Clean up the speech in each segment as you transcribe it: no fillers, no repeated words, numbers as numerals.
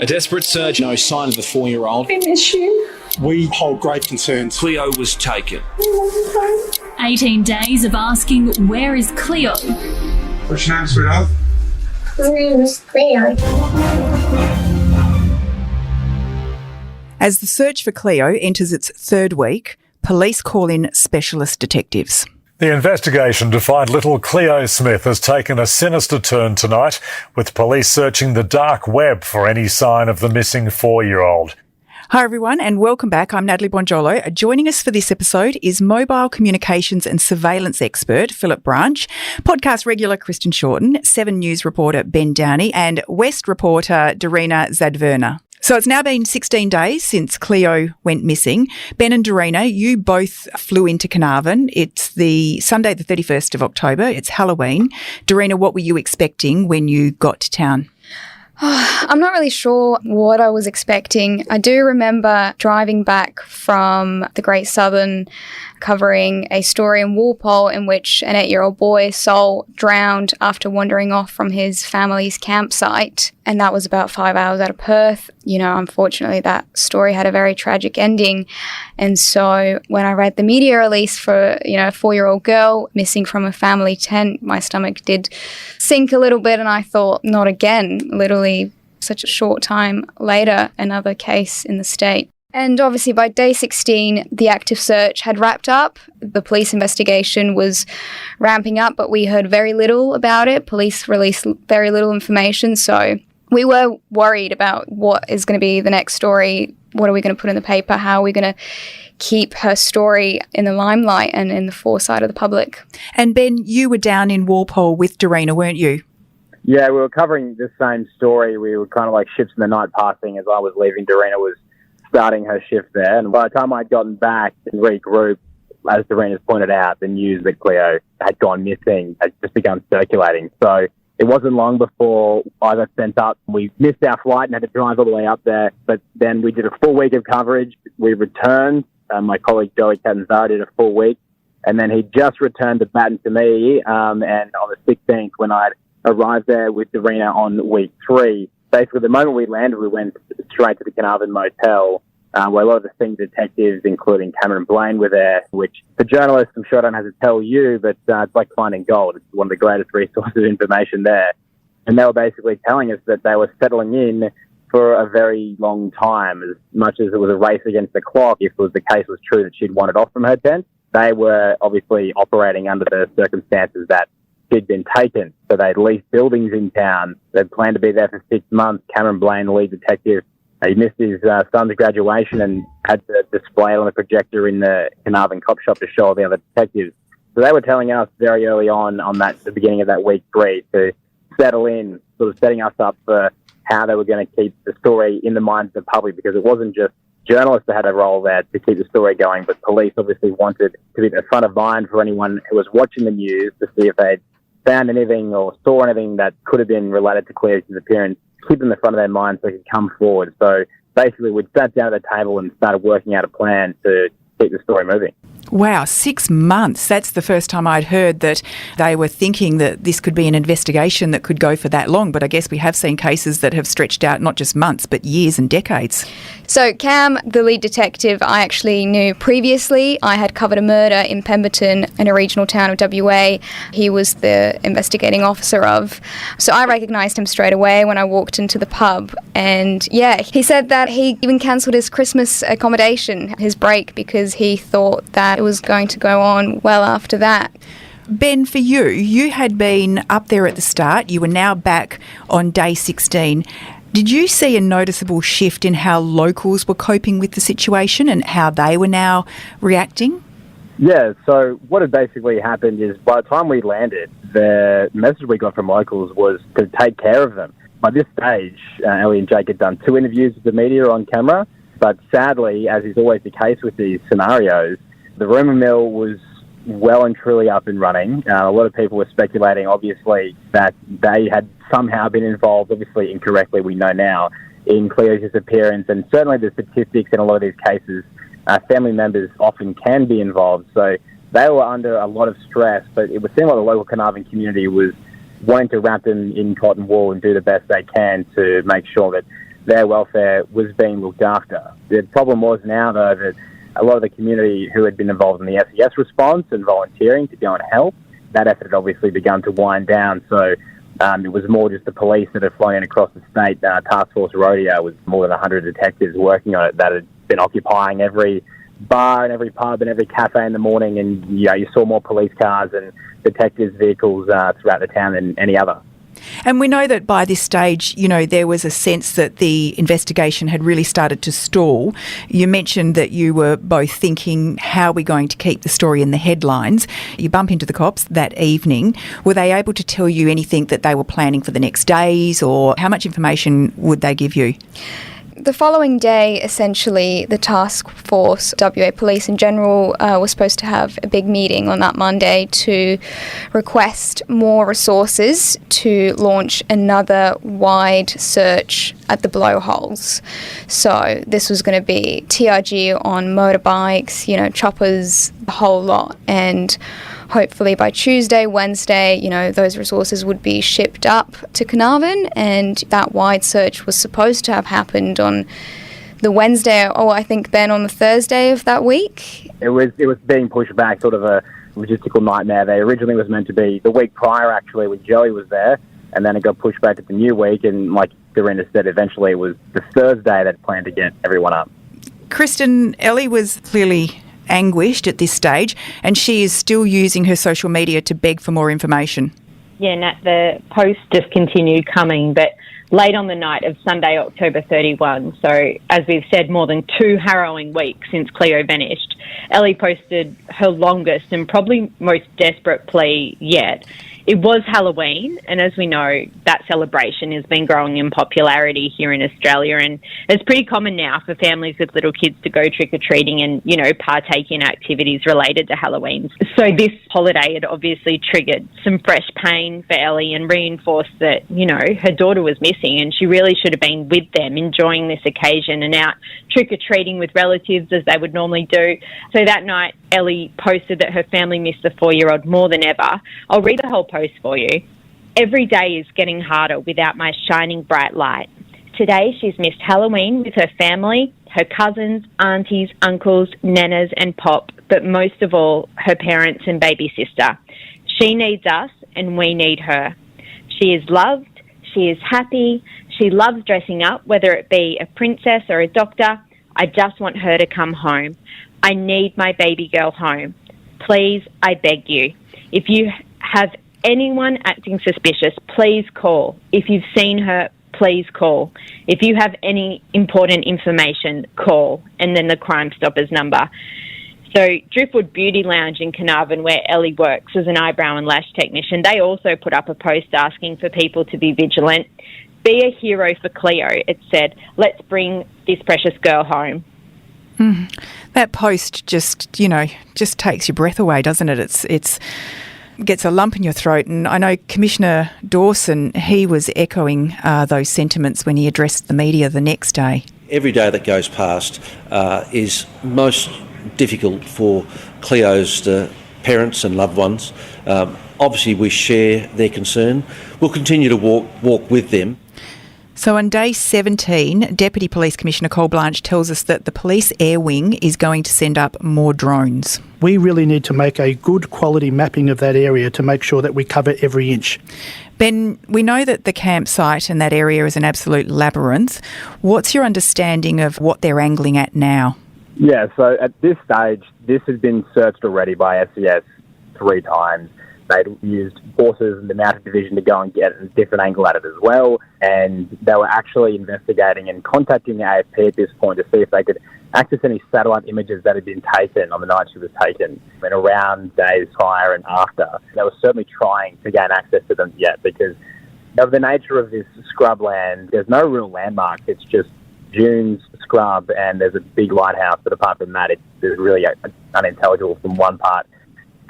A desperate search, no sign of the 4-year-old. I miss you. We hold grave concerns. Cleo was taken. 18 days of asking, where is Cleo? What's your name, sweetheart? My name is Cleo. As the search for Cleo enters its third week, police call in specialist detectives. The investigation to find little Cleo Smith has taken a sinister turn tonight, with police searching the dark web for any sign of the missing 4-year-old. Hi everyone and welcome back. I'm Natalie Bonjolo. Joining us for this episode is mobile communications and surveillance expert Philip Branch, podcast regular Kristen Shorten, 7 News reporter Ben Downie and West reporter Daryna Zadvirna. So it's now been 16 days since Cleo went missing. Ben and Daryna, you both flew into Carnarvon. It's the Sunday the 31st of October. It's Halloween. Daryna, what were you expecting when you got to town? I'm not really sure what I was expecting. I do remember driving back from the Great Southern covering a story in Walpole in which an 8-year-old boy, Sol, drowned after wandering off from his family's campsite. And that was about 5 hours out of Perth. You know, unfortunately, that story had a very tragic ending. And so when I read the media release for, a 4-year-old girl missing from a family tent, my stomach did sink a little bit. And I thought, not again, literally such a short time later, another case in the state. And obviously by day 16, the active search had wrapped up. The police investigation was ramping up, but we heard very little about it. Police released very little information. So we were worried about what is going to be the next story. What are we going to put in the paper? How are we going to keep her story in the limelight and in the foresight of the public? And Ben, you were down in Walpole with Daryna, weren't you? Yeah, we were covering the same story. We were kind of like ships in the night passing. As I was leaving, Daryna was starting her shift there. And by the time I'd gotten back and regrouped, as Daryna's pointed out, the news that Cleo had gone missing had just begun circulating. So it wasn't long before I got sent up. We missed our flight and had to drive all the way up there. But then we did a full week of coverage. We returned. My colleague Joey Catanzaro did a full week. And then he just returned the baton to me. And on the 16th, when I'd arrived there with Daryna on week 3, basically, the moment we landed, we went straight to the Carnarvon Motel, where a lot of the senior detectives, including Cameron Blaine, were there, which for journalists, I'm sure I don't have to tell you, but it's like finding gold. It's one of the greatest resources of information there. And they were basically telling us that they were settling in for a very long time, as much as it was a race against the clock. If it was the case was true that she'd wandered off from her tent, they were obviously operating under the circumstances that she'd been taken. So they'd leased buildings in town. They'd planned to be there for 6 months. Cameron Blaine, the lead detective, he missed his son's graduation and had to display it on a projector in the Carnarvon cop shop to show all the other detectives. So they were telling us very early on the beginning of that week 3 to settle in, sort of setting us up for how they were going to keep the story in the minds of the public, because it wasn't just journalists that had a role there to keep the story going, but police obviously wanted to be at the front of mind for anyone who was watching the news to see if they'd found anything or saw anything that could have been related to Cleo's disappearance, keep them in the front of their minds so they could come forward. So basically, we'd sat down at the table and started working out a plan to keep the story moving. Wow, 6 months. That's the first time I'd heard that they were thinking that this could be an investigation that could go for that long. But I guess we have seen cases that have stretched out not just months, but years and decades. So Cam, the lead detective, I actually knew previously. I had covered a murder in Pemberton, in a regional town of WA. He was the investigating officer of. So I recognised him straight away when I walked into the pub. And yeah, he said that he even cancelled his Christmas accommodation, his break, because he thought that it was going to go on well after that. Ben, for you had been up there at the start. You were now back on day 16. Did you see a noticeable shift in how locals were coping with the situation and how they were now reacting? Yeah, so what had basically happened is by the time we landed, the message we got from locals was to take care of them. By this stage, Ellie and Jake had done 2 interviews with the media on camera, but sadly, as is always the case with these scenarios, the rumour mill was well and truly up and running. A lot of people were speculating, obviously, that they had somehow been involved, obviously incorrectly, we know now, in Cleo's disappearance. And certainly the statistics in a lot of these cases, family members often can be involved. So they were under a lot of stress, but it would seem like the local Carnarvon community was wanting to wrap them in cotton wool and do the best they can to make sure that their welfare was being looked after. The problem was now, though, that a lot of the community who had been involved in the SES response and volunteering to go and help, that effort had obviously begun to wind down. So it was more just the police that had flown in across the state. Task Force Rodeo was more than 100 detectives working on it that had been occupying every bar and every pub and every cafe in the morning, and you saw more police cars and detectives' vehicles throughout the town than any other. And we know that by this stage, there was a sense that the investigation had really started to stall. You mentioned that you were both thinking, how are we going to keep the story in the headlines? You bump into the cops that evening. Were they able to tell you anything that they were planning for the next days, or how much information would they give you? The following day, essentially, the task force, WA Police in general, was supposed to have a big meeting on that Monday to request more resources to launch another wide search at the Blowholes. So this was going to be TRG on motorbikes, choppers, the whole lot. And hopefully by Tuesday, Wednesday, those resources would be shipped up to Carnarvon, and that wide search was supposed to have happened on the Wednesday, or I think then on the Thursday of that week. It was being pushed back, sort of a logistical nightmare. They originally was meant to be the week prior, actually, when Joey was there, and then it got pushed back to the new week, and like Daryna said, eventually it was the Thursday that planned to get everyone up. Kristen, Ellie was clearly anguished at this stage, and she is still using her social media to beg for more information. Yeah, Nat, the posts just continued coming, but late on the night of Sunday, October 31, so as we've said, more than 2 harrowing weeks since Cleo vanished, Ellie posted her longest and probably most desperate plea yet. It was Halloween, and as we know, that celebration has been growing in popularity here in Australia, and it's pretty common now for families with little kids to go trick-or-treating and, partake in activities related to Halloween. So this holiday had obviously triggered some fresh pain for Ellie and reinforced that, her daughter was missing, and she really should have been with them, enjoying this occasion and out trick-or-treating with relatives as they would normally do. So that night, Ellie posted that her family missed the 4-year-old more than ever. I'll read the whole post for you. Every day is getting harder without my shining bright light. Today she's missed Halloween with her family, her cousins, aunties, uncles, nanas and pop, but most of all, her parents and baby sister. She needs us and we need her. She is loved, she is happy, she loves dressing up, whether it be a princess or a doctor. I just want her to come home. I need my baby girl home. Please, I beg you. If you have anyone acting suspicious, please call. If you've seen her, please call. If you have any important information, call. And then the Crime Stoppers number. So Driftwood Beauty Lounge in Carnarvon, where Ellie works as an eyebrow and lash technician, they also put up a post asking for people to be vigilant. Be a hero for Cleo, it said. Let's bring this precious girl home. That post just takes your breath away, doesn't it? It's gets a lump in your throat. And I know Commissioner Dawson, he was echoing those sentiments when he addressed the media the next day. Every day that goes past is most difficult for Cleo's parents and loved ones. Obviously, we share their concern. We'll continue to walk with them. So on day 17, Deputy Police Commissioner Cole Blanche tells us that the Police Air Wing is going to send up more drones. We really need to make a good quality mapping of that area to make sure that we cover every inch. Ben, we know that the campsite and that area is an absolute labyrinth. What's your understanding of what they're angling at now? Yeah, so at this stage, this has been searched already by SES 3 times. They'd used forces and the Mounted Division to go and get a different angle at it as well, and they were actually investigating and contacting the AFP at this point to see if they could access any satellite images that had been taken on the night she was taken, and around days prior and after. They were certainly trying to gain access to them yet, because of the nature of this scrubland, there's no real landmarks. It's just dunes, scrub, and there's a big lighthouse, but apart from that, it's really unintelligible from one part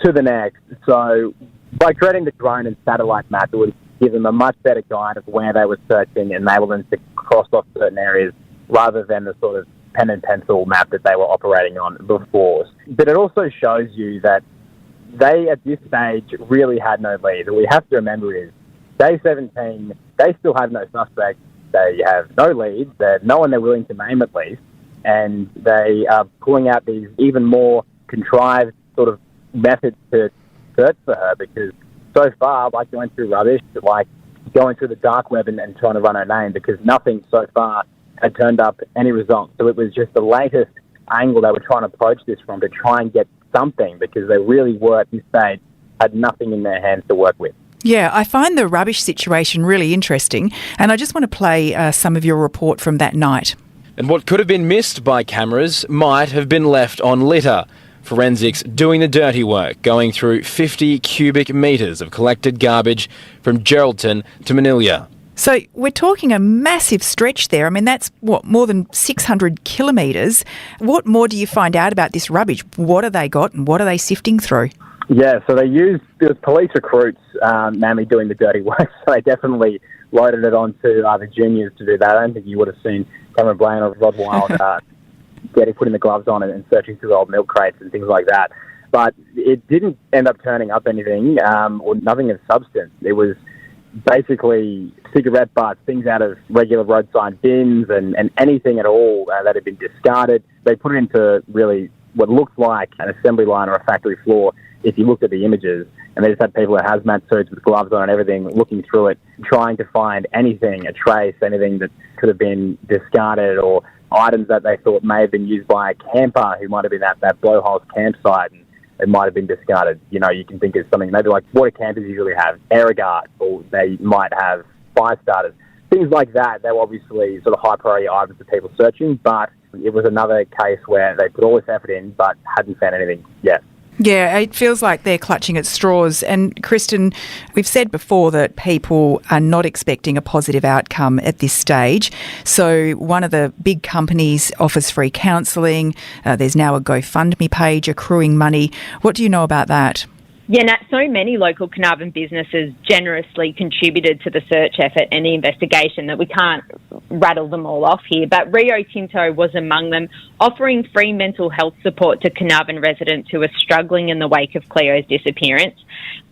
to the next. So by creating the drone and satellite map, it would give them a much better guide of where they were searching and enable them to cross off certain areas rather than the sort of pen and pencil map that they were operating on before. But it also shows you that they, at this stage, really had no lead. What we have to remember is, day 17, they still had no suspect. They have no leads. There's no one they're willing to name at least. And they are pulling out these even more contrived sort of methods to search for her, because so far, like going through rubbish, like going through the dark web and trying to run her name, because nothing so far had turned up any results. So it was just the latest angle they were trying to approach this from, to try and get something, because they really were at this stage, had nothing in their hands to work with. Yeah, I find the rubbish situation really interesting, and I just want to play some of your report from that night. And what could have been missed by cameras might have been left on litter. Forensics doing the dirty work, going through 50 cubic metres of collected garbage from Geraldton to Manila. So we're talking a massive stretch there. I mean, that's, more than 600 kilometres. What more do you find out about this rubbish? What have they got and what are they sifting through? Yeah, so there was police recruits mainly doing the dirty work, so they definitely loaded it onto the juniors to do that. I don't think you would have seen Cameron Blaine or Rod Wild putting the gloves on and searching through old milk crates and things like that. But it didn't end up turning up anything or nothing of substance. It was basically cigarette butts, things out of regular roadside bins and anything at all that had been discarded. They put it into really what looked like an assembly line or a factory floor if you looked at the images. And they just had people in hazmat suits with gloves on and everything looking through it, trying to find anything, a trace, anything that could have been discarded, or items that they thought may have been used by a camper who might have been at that Blowholes campsite and it might have been discarded. You know, you can think of something maybe like water campers usually have air guards, or they might have fire starters. Things like that, they were obviously sort of high priority items for people searching, but it was another case where they put all this effort in but hadn't found anything yet. Yeah, it feels like they're clutching at straws. And Kristen, we've said before that people are not expecting a positive outcome at this stage. So one of the big companies offers free counselling. There's now a GoFundMe page accruing money. What do you know about that? Yeah, Nat, so many local Carnarvon businesses generously contributed to the search effort and the investigation that we can't rattle them all off here. But Rio Tinto was among them, offering free mental health support to Carnarvon residents who are struggling in the wake of Cleo's disappearance.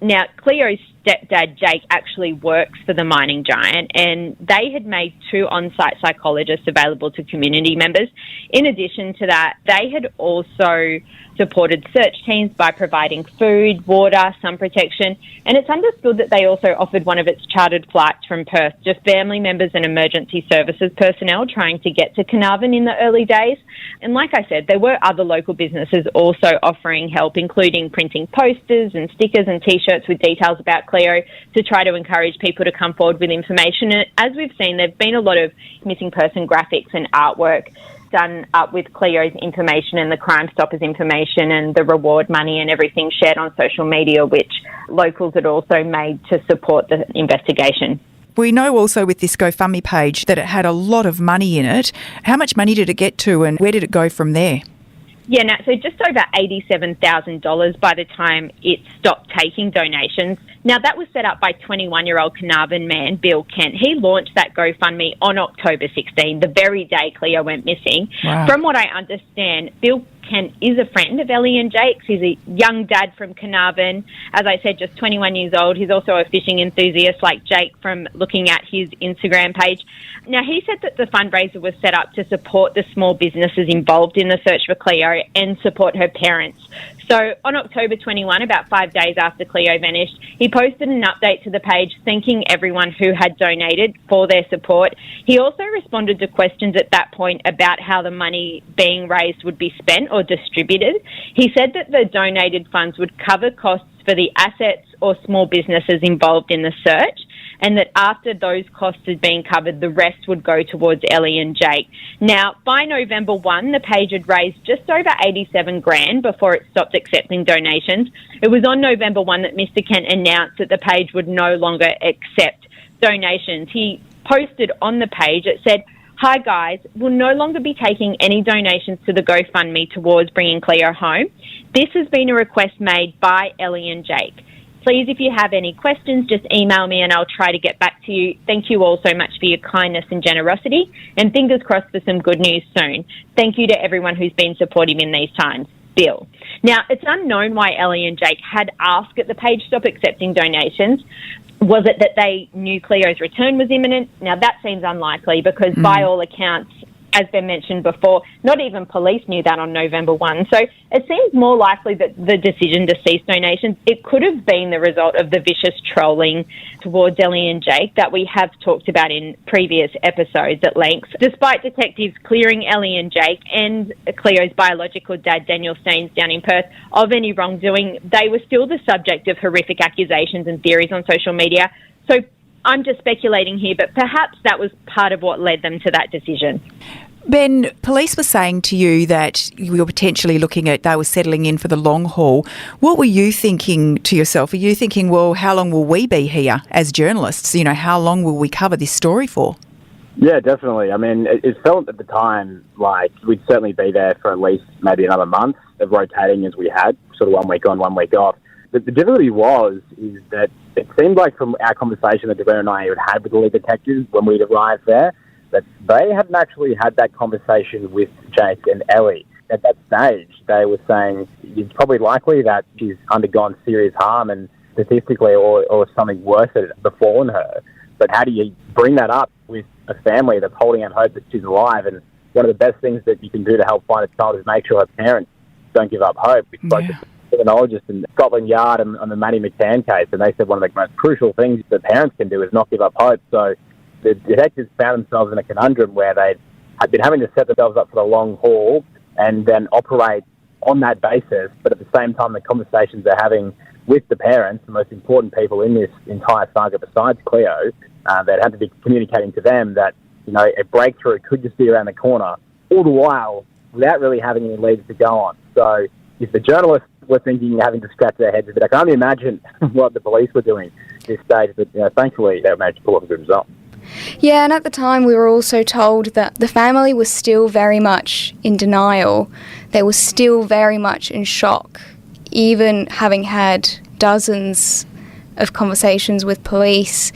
Now, Cleo's stepdad, Jake, actually works for the mining giant, and they had made 2 on-site psychologists available to community members. In addition to that, they had also supported search teams by providing food, water, sun protection, and it's understood that they also offered one of its chartered flights from Perth to family members and emergency services personnel trying to get to Carnarvon in the early days. And like I said, there were other local businesses also offering help, including printing posters and stickers and T-shirts with details about Cleo to try to encourage people to come forward with information. And as we've seen, there have been a lot of missing person graphics and artwork done up with Cleo's information and the Crime Stoppers information and the reward money and everything shared on social media, which locals had also made to support the investigation. We know also with this GoFundMe page that it had a lot of money in it. How much money did it get to and where did it go from there? Yeah, Nat, so just over $87,000 by the time it stopped taking donations. Now, that was set up by 21-year-old Carnarvon man Bill Kent. He launched that GoFundMe on October 16, the very day Cleo went missing. Wow. From what I understand, Bill Kent is a friend of Ellie and Jake's. He's a young dad from Carnarvon. As I said, just 21 years old. He's also a fishing enthusiast like Jake from looking at his Instagram page. Now, he said that the fundraiser was set up to support the small businesses involved in the search for Cleo and support her parents. So on October 21, about 5 days after Cleo vanished, he posted an update to the page thanking everyone who had donated for their support. He also responded to questions at that point about how the money being raised would be spent or distributed. He said that the donated funds would cover costs for the assets or small businesses involved in the search, and that after those costs had been covered, the rest would go towards Ellie and Jake. Now, by November 1, the page had raised just over $87,000 before it stopped accepting donations. It was on November 1 that Mr. Kent announced that the page would no longer accept donations. He posted on the page, it said, "Hi guys, we'll no longer be taking any donations to the GoFundMe towards bringing Cleo home. This has been a request made by Ellie and Jake. Please, if you have any questions, just email me and I'll try to get back to you. Thank you all so much for your kindness and generosity, and fingers crossed for some good news soon. Thank you to everyone who's been supportive in these times. Bill." Now, it's unknown why Ellie and Jake had asked at the page stop accepting donations. Was it that they knew Cleo's return was imminent? Now, that seems unlikely because by all accounts, as been mentioned before, not even police knew that on November 1. So it seems more likely that the decision to cease donations, it could have been the result of the vicious trolling towards Ellie and Jake that we have talked about in previous episodes at length. Despite detectives clearing Ellie and Jake and Cleo's biological dad, Daniel Staines, down in Perth, of any wrongdoing, they were still the subject of horrific accusations and theories on social media. So I'm just speculating here, but perhaps that was part of what led them to that decision. Ben, police were saying to you that you were potentially looking at, they were settling in for the long haul. What were you thinking to yourself? Are you thinking, well, how long will we be here as journalists? You know, how long will we cover this story for? Yeah, definitely. I mean, it felt at the time like we'd certainly be there for at least maybe another month of rotating as we had, sort of 1 week on, 1 week off. But the difficulty is that it seemed like from our conversation that Daryna and I had with the lead detectives when we'd arrived there, that they hadn't actually had that conversation with Jake and Ellie. At that stage, they were saying it's probably likely that she's undergone serious harm and statistically or something worse had befallen her. But how do you bring that up with a family that's holding out hope that she's alive? And one of the best things that you can do to help find a child is make sure her parents don't give up hope. We spoke to criminologists in Scotland Yard on the Maddie McCann case, and they said one of the most crucial things that parents can do is not give up hope. So the detectives found themselves in a conundrum where they had been having to set themselves up for the long haul and then operate on that basis, but at the same time the conversations they're having with the parents, the most important people in this entire saga besides Cleo, that had to be communicating to them that, you know, a breakthrough could just be around the corner, all the while without really having any leads to go on. So if the journalists were thinking, having to scratch their heads a bit, I can only imagine what the police were doing at this stage, but thankfully they managed to pull off a good result. Yeah, and at the time we were also told that the family was still very much in denial. They were still very much in shock, even having had dozens of conversations with police.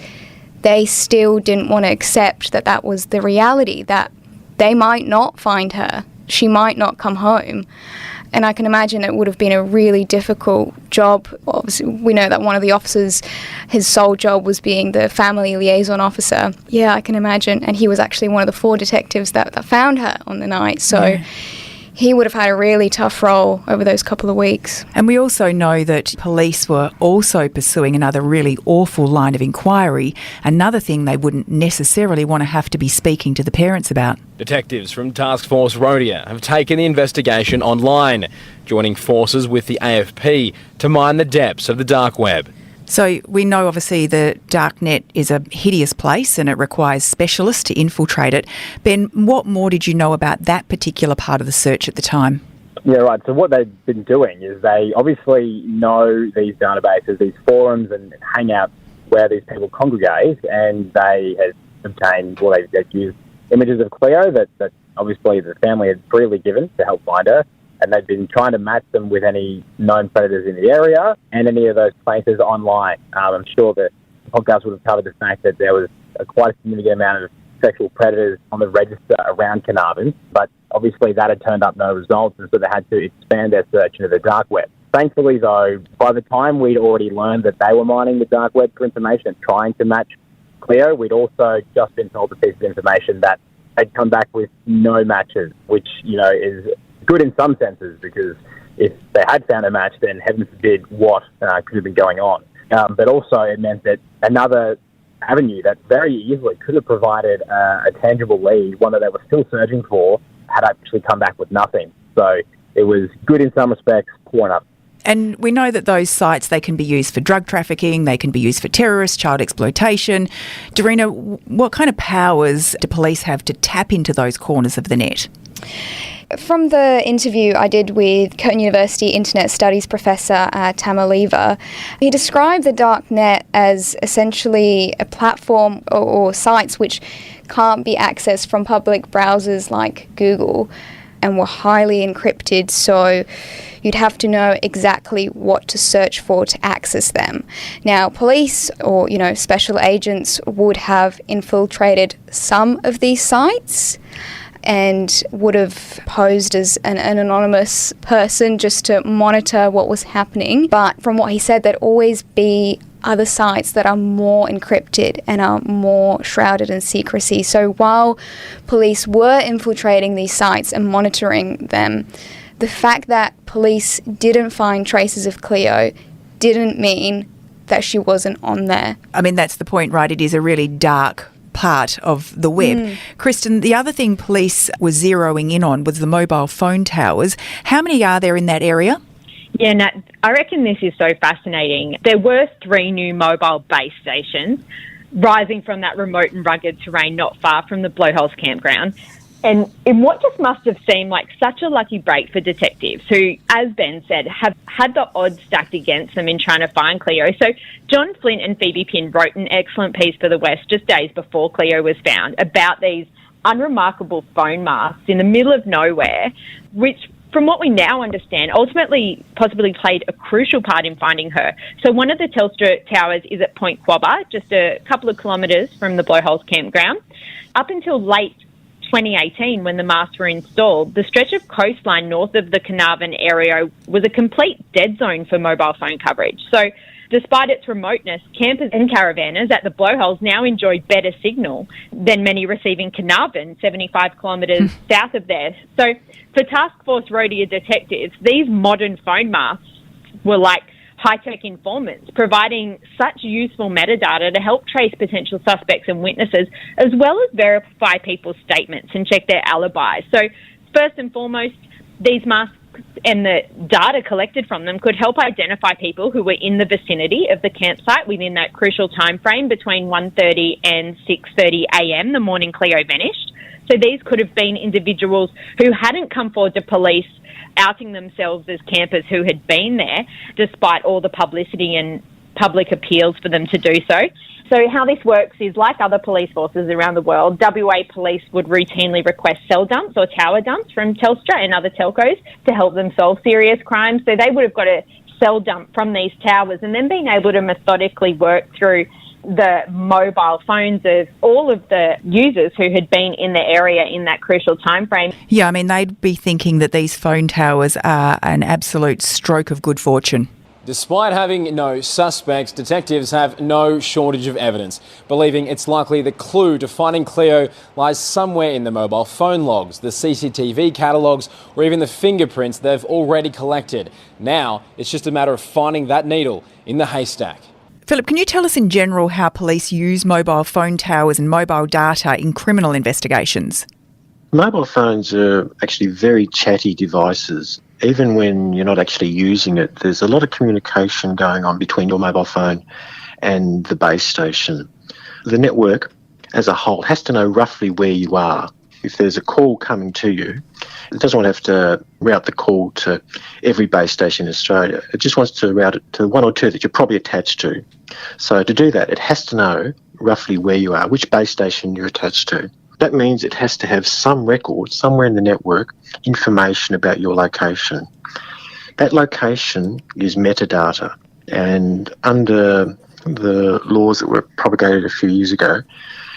They still didn't want to accept that that was the reality, that they might not find her, she might not come home. And I can imagine it would have been a really difficult job. Obviously, we know that one of the officers, his sole job was being the family liaison officer. Yeah, I can imagine. And he was actually one of the 4 detectives that found her on the night. So he would have had a really tough role over those couple of weeks. And we also know that police were also pursuing another really awful line of inquiry, another thing they wouldn't necessarily want to have to be speaking to the parents about. Detectives from Task Force Rhodia have taken the investigation online, joining forces with the AFP to mine the depths of the dark web. So we know obviously the dark net is a hideous place and it requires specialists to infiltrate it. Ben, what more did you know about that particular part of the search at the time? Yeah, right. So what they've been doing is they obviously know these databases, these forums and hangouts where these people congregate, and they have obtained, well, they've used images of Cleo that obviously the family had freely given to help find her. And they've been trying to match them with any known predators in the area and any of those places online. I'm sure that the podcast would have covered the fact that there was quite a significant amount of sexual predators on the register around Carnarvon, but obviously that had turned up no results, and so they had to expand their search into the dark web. Thankfully, though, by the time we'd already learned that they were mining the dark web for information and trying to match Cleo, we'd also just been told a piece of information that had come back with no matches, which, is good in some senses, because if they had found a match, then heaven forbid what could have been going on. But also it meant that another avenue that very easily could have provided a tangible lead, one that they were still searching for, had actually come back with nothing. So it was good in some respects, poor enough. And we know that those sites, they can be used for drug trafficking, they can be used for terrorists, child exploitation. Daryna, what kind of powers do police have to tap into those corners of the net? From the interview I did with Curtin University Internet Studies professor Tamer Lever, he described the dark net as essentially a platform or sites which can't be accessed from public browsers like Google and were highly encrypted, so you'd have to know exactly what to search for to access them. Now, police or, special agents would have infiltrated some of these sites and would have posed as an anonymous person just to monitor what was happening. But from what he said, there'd always be other sites that are more encrypted and are more shrouded in secrecy. So while police were infiltrating these sites and monitoring them, the fact that police didn't find traces of Cleo didn't mean that she wasn't on there. I mean, that's the point, right? It is a really dark part of the web. Kristen, the other thing police were zeroing in on was the mobile phone towers. How many are there in that area? Yeah, Nat, I reckon this is so fascinating. There were 3 new mobile base stations rising from that remote and rugged terrain not far from the Blowholes campground. And in what just must have seemed like such a lucky break for detectives who, as Ben said, have had the odds stacked against them in trying to find Cleo. So John Flint and Phoebe Pinn wrote an excellent piece for The West just days before Cleo was found about these unremarkable phone masts in the middle of nowhere, which, from what we now understand, ultimately possibly played a crucial part in finding her. So one of the Telstra towers is at Point Quobba, just a couple of kilometres from the Blowholes campground. Up until late 2018, when the masts were installed, the stretch of coastline north of the Carnarvon area was a complete dead zone for mobile phone coverage. So despite its remoteness, campers and caravanners at the Blowholes now enjoy better signal than many receiving Carnarvon, 75 kilometres south of there. So for Task Force Rodia detectives, these modern phone masts were like high-tech informants, providing such useful metadata to help trace potential suspects and witnesses, as well as verify people's statements and check their alibis. So first and foremost, these masks and the data collected from them could help identify people who were in the vicinity of the campsite within that crucial time frame between 1:30 and 6:30 a.m. the morning Cleo vanished. So these could have been individuals who hadn't come forward to police outing themselves as campers who had been there, despite all the publicity and public appeals for them to do so. So how this works is, like other police forces around the world, WA police would routinely request cell dumps or tower dumps from Telstra and other telcos to help them solve serious crimes. So they would have got a cell dump from these towers and then been able to methodically work through the mobile phones of all of the users who had been in the area in that crucial time frame. Yeah, I mean, they'd be thinking that these phone towers are an absolute stroke of good fortune. Despite having no suspects, detectives have no shortage of evidence, believing it's likely the clue to finding Cleo lies somewhere in the mobile phone logs, the CCTV catalogues, or even the fingerprints they've already collected. Now, it's just a matter of finding that needle in the haystack. Philip, can you tell us in general how police use mobile phone towers and mobile data in criminal investigations? Mobile phones are actually very chatty devices. Even when you're not actually using it, there's a lot of communication going on between your mobile phone and the base station. The network as a whole has to know roughly where you are. If there's a call coming to you, it doesn't want to have to route the call to every base station in Australia. It just wants to route it to one or two that you're probably attached to. So to do that, it has to know roughly where you are, which base station you're attached to. That means it has to have some record somewhere in the network, information about your location. That location is metadata, and under the laws that were promulgated a few years ago,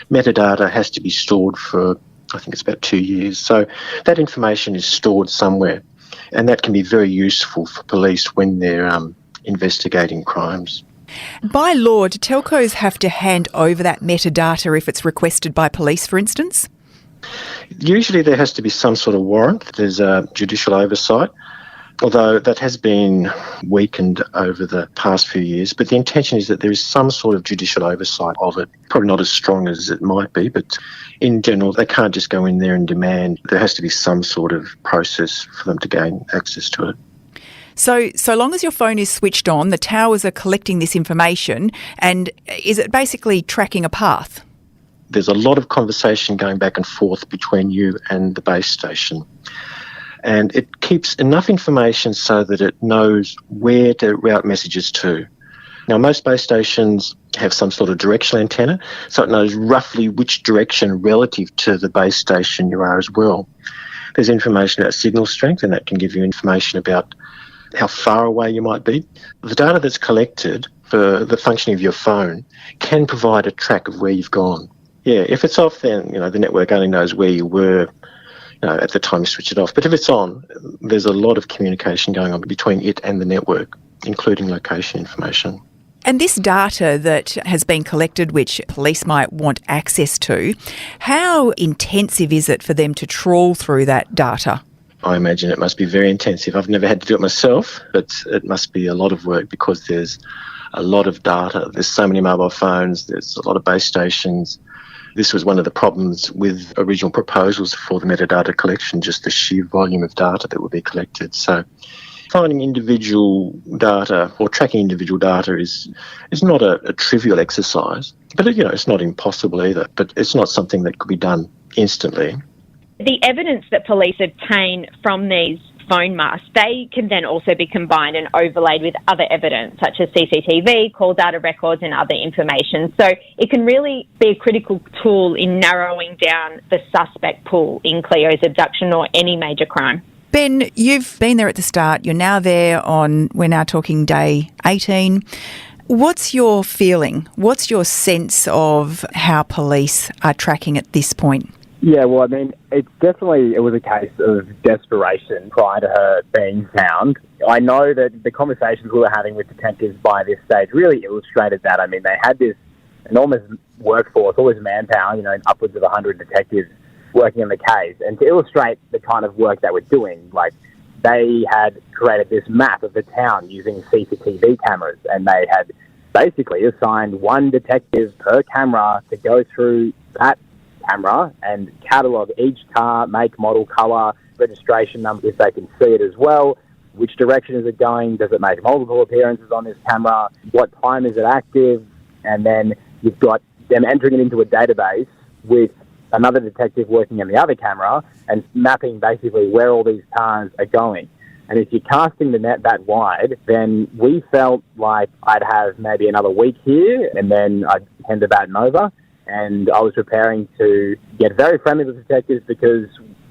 metadata has to be stored for, I think it's about 2 years. So that information is stored somewhere, and that can be very useful for police when they're investigating crimes. By law, do telcos have to hand over that metadata if it's requested by police, for instance? Usually there has to be some sort of warrant. There's judicial oversight, although that has been weakened over the past few years. But the intention is that there is some sort of judicial oversight of it. Probably not as strong as it might be, but in general, they can't just go in there and demand. There has to be some sort of process for them to gain access to it. So long as your phone is switched on, the towers are collecting this information, and is it basically tracking a path? There's a lot of conversation going back and forth between you and the base station. And it keeps enough information so that it knows where to route messages to. Now, most base stations have some sort of directional antenna, so it knows roughly which direction relative to the base station you are as well. There's information about signal strength, and that can give you information about how far away you might be. The data that's collected for the functioning of your phone can provide a track of where you've gone. Yeah, if it's off, then the network only knows where you were at the time you switch it off. But if it's on, there's a lot of communication going on between it and the network, including location information. And this data that has been collected, which police might want access to, how intensive is it for them to trawl through that data? I imagine it must be very intensive. I've never had to do it myself, but it must be a lot of work because there's a lot of data. There's so many mobile phones, there's a lot of base stations. This was one of the problems with original proposals for the metadata collection, just the sheer volume of data that would be collected. So finding individual data or tracking individual data is not a trivial exercise, but it's not impossible either. But it's not something that could be done instantly. The evidence that police obtain from these phone masks, they can then also be combined and overlaid with other evidence such as CCTV, call data records and other information. So it can really be a critical tool in narrowing down the suspect pool in Cleo's abduction or any major crime. Ben, you've been there at the start. You're now there we're now talking day 18. What's your feeling? What's your sense of how police are tracking at this point? Yeah, well, I mean, it was a case of desperation prior to her being found. I know that the conversations we were having with detectives by this stage really illustrated that. I mean, they had this enormous workforce, all this manpower, upwards of 100 detectives working on the case. And to illustrate the kind of work they were doing, like, they had created this map of the town using CCTV cameras, and they had basically assigned one detective per camera to go through that camera and catalogue each car, make, model, colour, registration number, if they can see it as well. Which direction is it going? Does it make multiple appearances on this camera? What time is it active? And then you've got them entering it into a database with another detective working on the other camera and mapping basically where all these cars are going. And if you're casting the net that wide, then we felt like I'd have maybe another week here and then I'd hand the baton over. And I was preparing to get very friendly with detectives because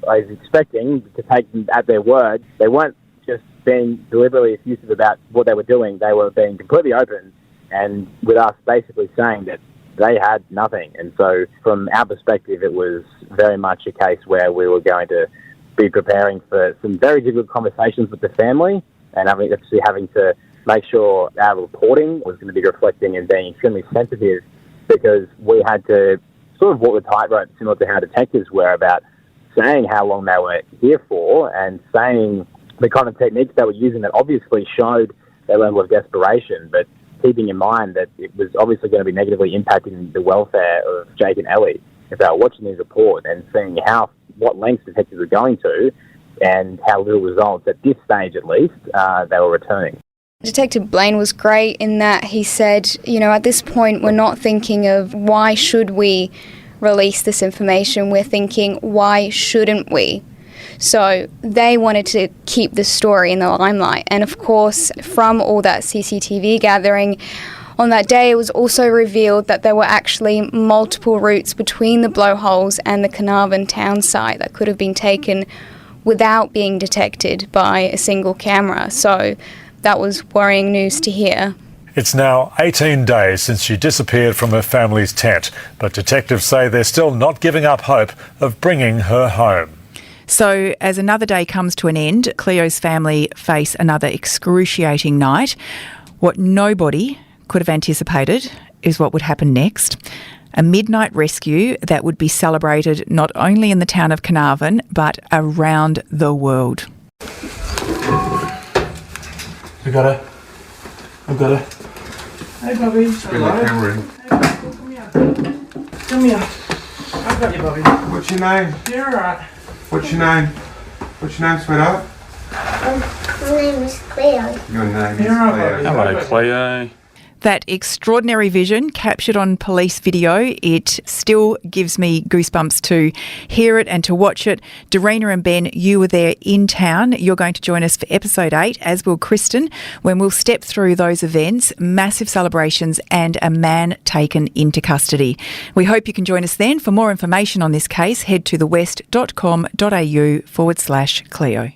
I was expecting to take them at their word. They weren't just being deliberately effusive about what they were doing. They were being completely open and with us basically saying that they had nothing. And so from our perspective, it was very much a case where we were going to be preparing for some very difficult conversations with the family and having to make sure our reporting was going to be reflecting and being extremely sensitive because we had to sort of walk the tightrope similar to how detectives were about saying how long they were here for and saying the kind of techniques they were using that obviously showed their level of desperation, but keeping in mind that it was obviously going to be negatively impacting the welfare of Jake and Ellie if they were watching these reports and seeing what lengths detectives were going to and how little results, at this stage at least, they were returning. Detective Blaine was great in that he said, at this point we're not thinking of why should we release this information, we're thinking why shouldn't we? So they wanted to keep the story in the limelight. And of course, from all that CCTV gathering, on that day it was also revealed that there were actually multiple routes between the Blowholes and the Carnarvon town site that could have been taken without being detected by a single camera. So that was worrying news to hear. It's now 18 days since she disappeared from her family's tent, but detectives say they're still not giving up hope of bringing her home. So as another day comes to an end, Cleo's family face another excruciating night. What nobody could have anticipated is what would happen next. A midnight rescue that would be celebrated not only in the town of Carnarvon, but around the world. I've got her. Hey, Bobby. Bring the camera in. Come here. I've got you, Bobby. What's your name? You're alright. What's your name? What's your name, sweetheart? My name is Cleo. Your name is You're all Cleo. right. Hello, Cleo. That extraordinary vision captured on police video, it still gives me goosebumps to hear it and to watch it. Daryna and Ben, you were there in town. You're going to join us for episode 8, as will Kristen, when we'll step through those events, massive celebrations and a man taken into custody. We hope you can join us then. For more information on this case, head to thewest.com.au/Cleo.